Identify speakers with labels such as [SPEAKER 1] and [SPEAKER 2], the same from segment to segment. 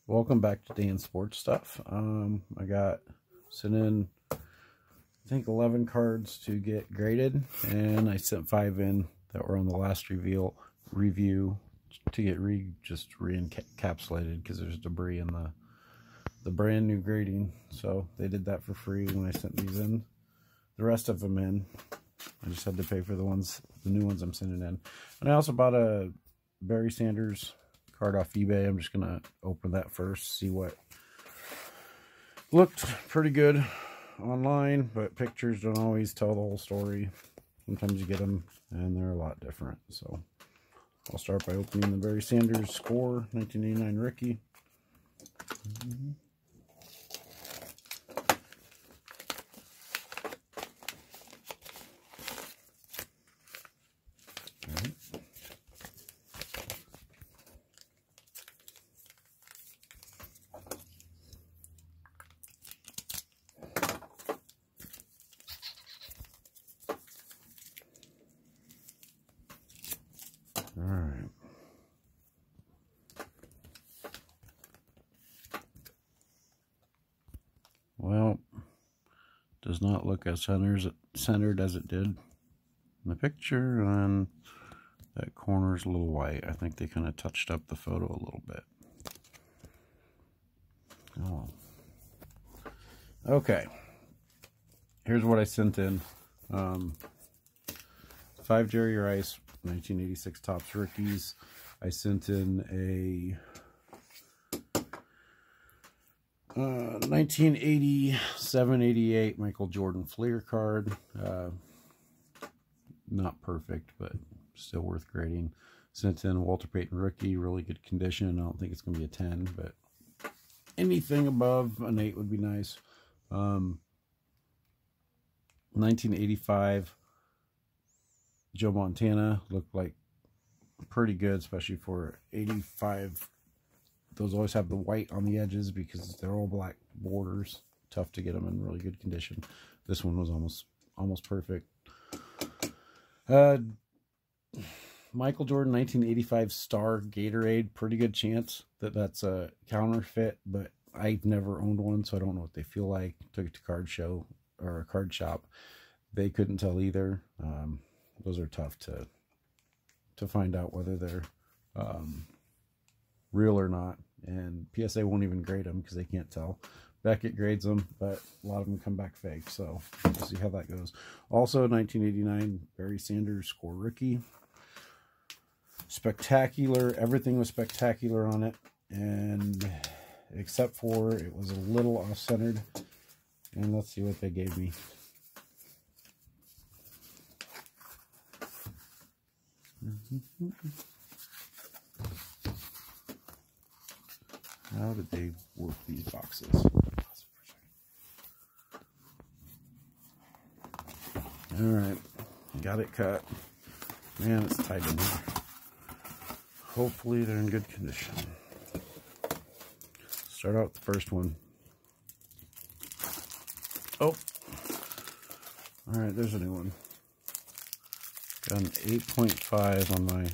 [SPEAKER 1] Welcome back to Dan Sports Stuff. I got sent in, I think, 11 cards to get graded, and I sent 5 in that were on the last review to get just re-encapsulated because there's debris in the brand new grading. So they did that for free when I sent these in. The rest of them in. I just had to pay for the new ones I'm sending in. And I also bought a Barry Sanders card off eBay. I'm just gonna open that first, see what looked pretty good online, but pictures don't always tell the whole story. Sometimes you get them and they're a lot different. So I'll start by opening the Barry Sanders Score 1989 rookie. Alright. Well, does not look as centered as it did in the picture, and that corner's a little white. I think they kind of touched up the photo a little bit. Oh. Okay. Here's what I sent in. 5 Jerry Rice 1986 Topps rookies. I sent in a 1987-88 Michael Jordan Fleer card. Not perfect, but still worth grading. Sent in a Walter Payton rookie, really good condition. I don't think it's going to be a 10, but anything above an 8 would be nice. 1985 Joe Montana looked like pretty good, especially for 85. Those always have the white on the edges because they're all black borders. Tough to get them in really good condition. This one was almost perfect. Michael Jordan 1985 Star Gatorade. Pretty good chance that that's a counterfeit, but I've never owned one, so I don't know what they feel like. Took it to card show or a card shop. They couldn't tell either. Those are tough to find out whether they're real or not, and PSA won't even grade them because they can't tell. Beckett grades them, but a lot of them come back fake, so we'll see how that goes. Also, 1989 Barry Sanders Score rookie. Spectacular. Everything was spectacular on it, and except for it was a little off-centered. And let's see what they gave me. How did they work these boxes? Alright, got it cut. Man, it's tight in here. Hopefully they're in good condition. Start out with the first one. Oh! Alright, there's a new one. Got an 8.5 on my...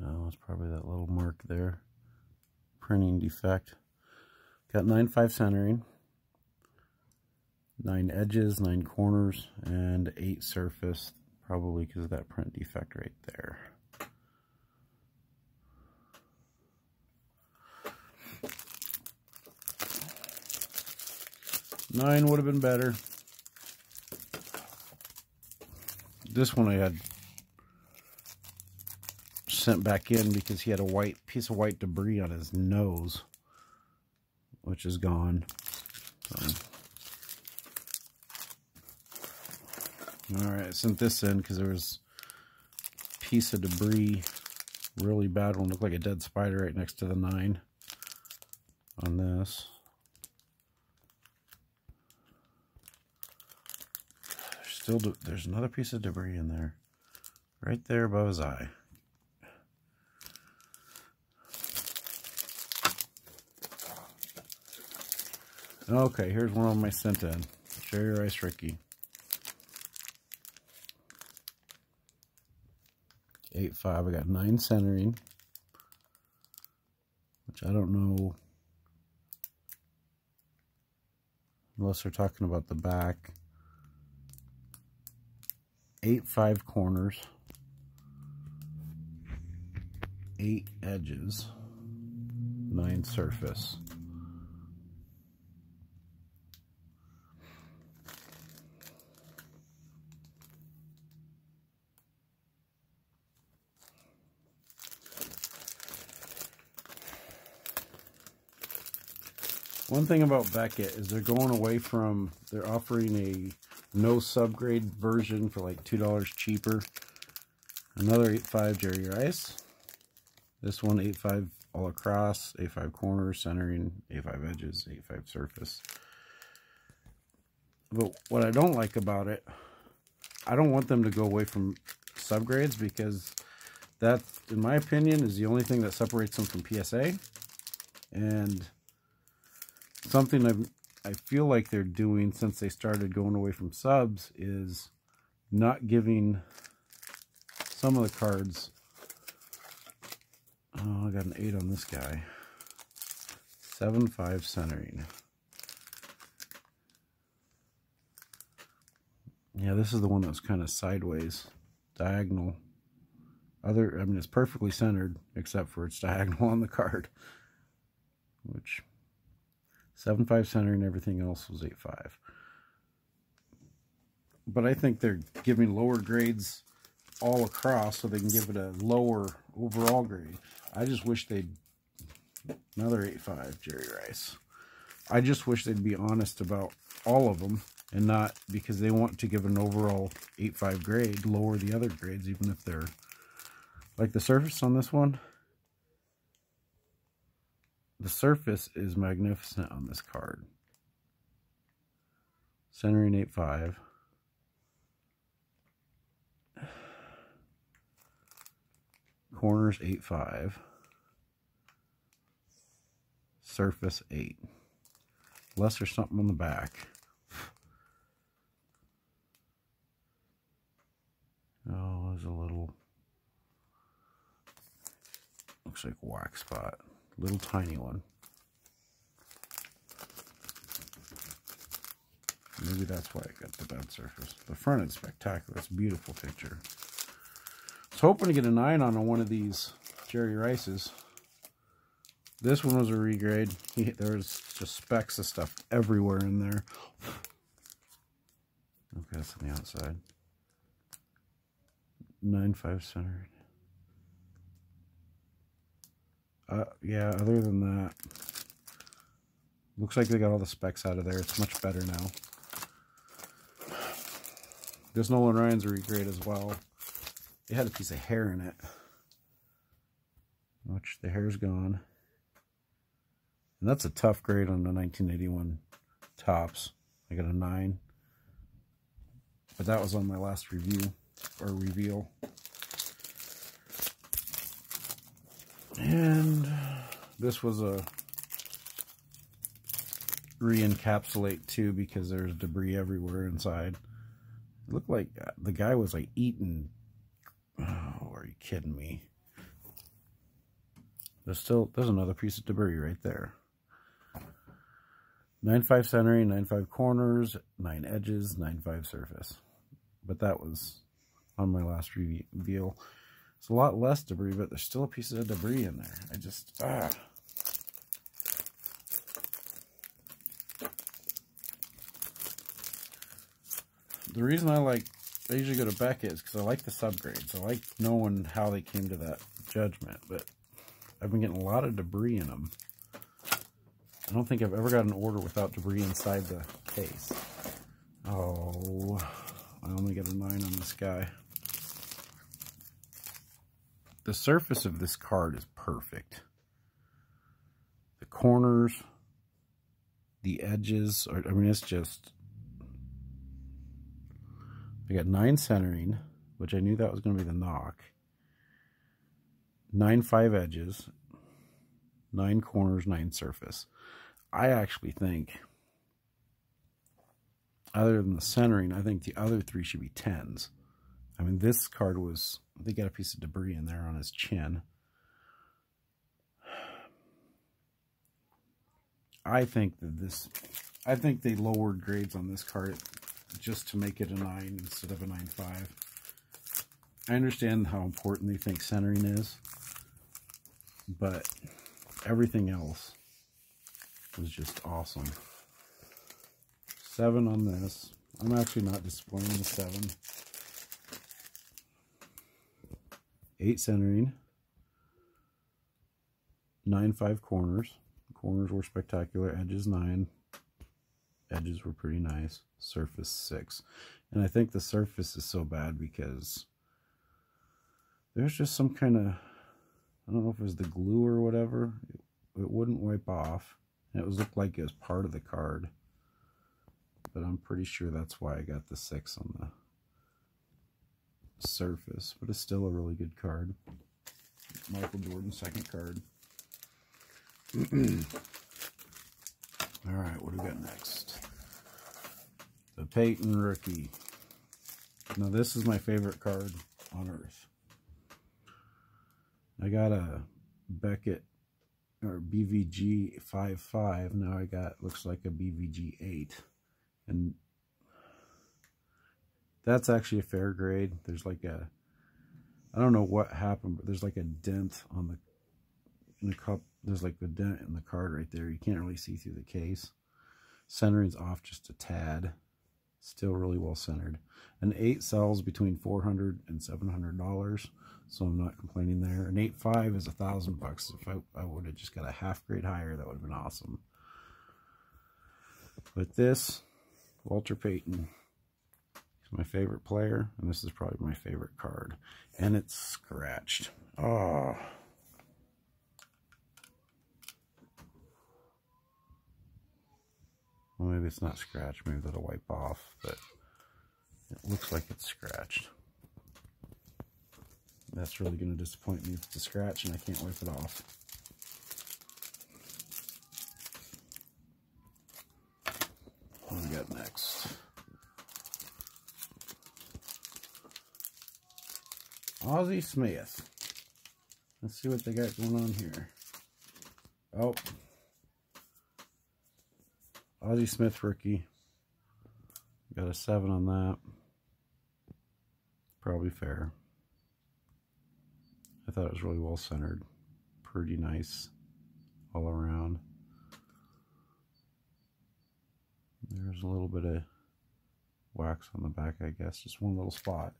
[SPEAKER 1] Oh, it's probably that little mark there. Printing defect. Got 9.5 centering. 9 edges, 9 corners, and 8 surface. Probably because of that print defect right there. Nine would have been better. This one I had sent back in because he had a white piece of white debris on his nose, which is gone. Alright, I sent this in because there was a piece of debris, really bad one, looked like a dead spider right next to the 9 on this. There's another piece of debris in there, right there above his eye. Okay, here's one of my sent in. Jerry Rice rookie. 8.5. I got 9 centering, which I don't know unless they're talking about the back. 8.5 corners, 8 edges, 9 surface. One thing about Beckett is they're going away from, they're offering a no subgrade version for like $2 cheaper. Another 8.5 Jerry Rice. This one 8.5 all across, 8.5 corners, centering, 8.5 edges, 8.5 surface. But what I don't like about it, I don't want them to go away from subgrades, because that, in my opinion, is the only thing that separates them from PSA. And something I feel like they're doing since they started going away from subs is not giving some of the cards. Oh, I got an 8 on this guy. 7.5 centering. Yeah, this is the one that's kind of sideways, diagonal. I mean, it's perfectly centered except for it's diagonal on the card, which 7.5 centering, everything else was 8.5. But I think they're giving lower grades all across so they can give it a lower overall grade. I just wish they'd, another 8.5 Jerry Rice. I just wish they'd be honest about all of them and not, because they want to give an overall 8.5 grade, lower the other grades, even if they're, like the surface on this one. The surface is magnificent on this card. Centering 8.5. Corners 8.5. Surface 8. Unless there's something on the back. Oh, there's a little, looks like a wax spot. Little tiny one. Maybe that's why I got the bad surface. The front is spectacular. It's a beautiful picture. I was hoping to get a 9 on one of these Jerry Rices. This one was a regrade. There was just specks of stuff everywhere in there. Okay, that's on the outside. 9.5 centered. Yeah, other than that, looks like they got all the specs out of there. It's much better now. This Nolan Ryan's a regrade as well. It had a piece of hair in it, which the hair's gone. And that's a tough grade on the 1981 tops. I got a 9. But that was on my last review, or reveal. And this was a re-encapsulate too, because there's debris everywhere inside. It looked like the guy was like eating. Oh, are you kidding me? There's another piece of debris right there. 9.5 centering, 9.5 corners, 9 edges, 9.5 surface. But that was on my last reveal. It's a lot less debris, but there's still a piece of debris in there. I just, The reason I usually go to Beckett is because I like the subgrades. I like knowing how they came to that judgment, but I've been getting a lot of debris in them. I don't think I've ever got an order without debris inside the case. Oh, I only get a 9 on this guy. The surface of this card is perfect. The corners, the edges, I mean, it's just... I got 9 centering, which I knew that was going to be the knock. 9.5 edges, 9 corners, 9 surface. I actually think, other than the centering, I think the other 3 should be 10s. I mean, this card was they got a piece of debris in there on his chin. I think they lowered grades on this card just to make it a 9 instead of a 9.5. I understand how important they think centering is, but everything else was just awesome. 7 on this. I'm actually not displaying the 7. 8 centering. 9.5 corners. Corners were spectacular. Edges 9. Edges were pretty nice. Surface 6. And I think the surface is so bad because there's just some kind of, I don't know if it was the glue or whatever. It wouldn't wipe off. And it looked like it was part of the card. But I'm pretty sure that's why I got the 6 on the surface. But it's still a really good card. Michael Jordan, second card. Alright, what do we got next? The Payton rookie. Now this is my favorite card on earth. I got a Beckett or BVG 5.5. Now I got, looks like a BVG 8. And that's actually a fair grade. There's like a, I don't know what happened, but there's like a dent on the, in the cup. There's like a dent in the card right there. You can't really see through the case. Centering's off just a tad. Still really well centered. An 8 sells between $400 and $700, so I'm not complaining there. An 8.5 is $1,000. If I would have just got a half grade higher, that would have been awesome. But this, Walter Payton, he's my favorite player, and this is probably my favorite card. And it's scratched. Oh. Well, maybe it's not scratched. Maybe that'll wipe off, but it looks like it's scratched. That's really going to disappoint me if it's a scratch and I can't wipe it off. What do we got next? Ozzie Smith. Let's see what they got going on here. Oh. Ozzie Smith rookie. Got a 7 on that. Probably fair. I thought it was really well centered. Pretty nice all around. There's a little bit of wax on the back, I guess. Just one little spot.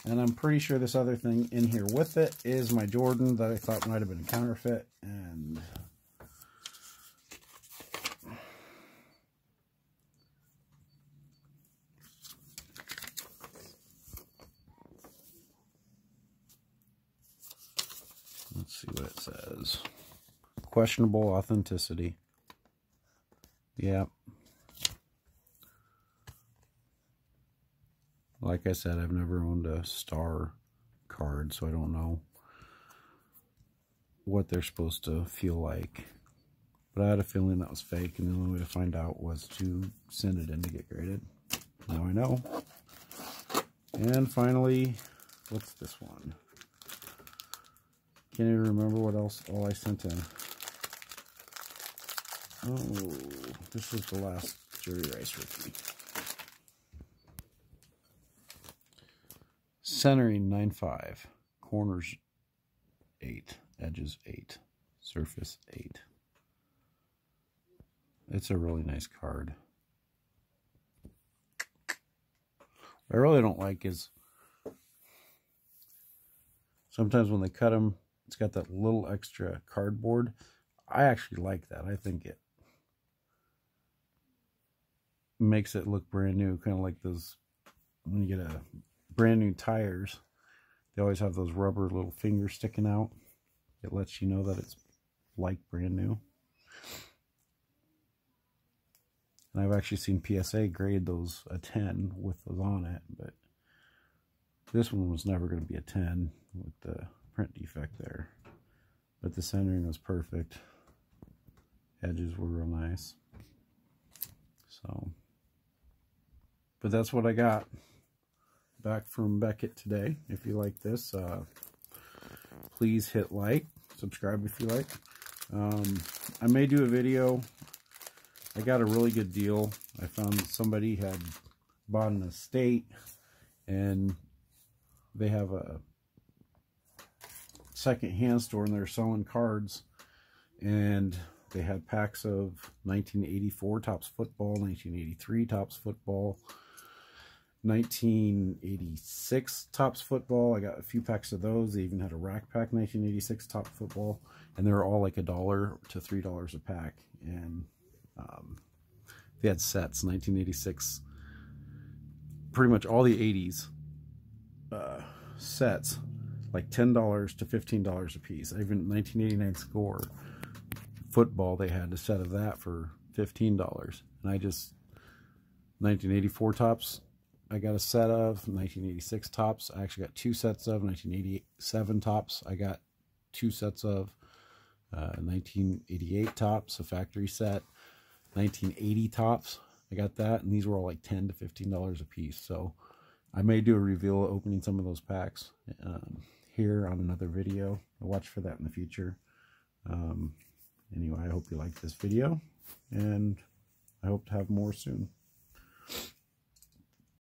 [SPEAKER 1] And I'm pretty sure this other thing in here with it is my Jordan that I thought might have been a counterfeit. And let's see what it says. Questionable authenticity. Yeah. Like I said, I've never owned a star card, so I don't know what they're supposed to feel like. But I had a feeling that was fake, and the only way to find out was to send it in to get graded. Now I know. And finally, what's this one? Can't even remember what else all I sent in. Oh, this is the last Jerry Rice rookie. Centering 9.5, corners 8, edges 8, surface 8. It's a really nice card. What I really don't like is sometimes when they cut them, it's got that little extra cardboard. I actually like that. I think it makes it look brand new, kind of like those when you get a brand new tires, they always have those rubber little fingers sticking out. It lets you know that it's like brand new. And I've actually seen PSA grade those a 10 with those on it, but this one was never going to be a 10 with the print defect there. But the centering was perfect. Edges were real nice. So, but that's what I got. back from Beckett today. If you like this, please hit like, subscribe if you like. I may do a video. I got a really good deal. I found that somebody had bought an estate, and they have a second-hand store, and they're selling cards, and they had packs of 1984 Topps football, 1983 Topps football, 1986 Topps football. I got a few packs of those. They even had a rack pack 1986 Topps football, and they were all like $1 to $3 a pack. And they had sets, 1986, pretty much all the 80s sets, like $10 to $15 a piece. Even 1989 Score football, they had a set of that for $15. And I just, 1984 Topps, I got a set of. 1986 Topps, I actually got 2 sets of. 1987 Topps, I got 2 sets of. 1988 Topps, a factory set. 1980 Topps, I got that, and these were all like $10 to $15 a piece. So I may do a reveal opening some of those packs here on another video. I'll watch for that in the future. Anyway, I hope you liked this video, and I hope to have more soon.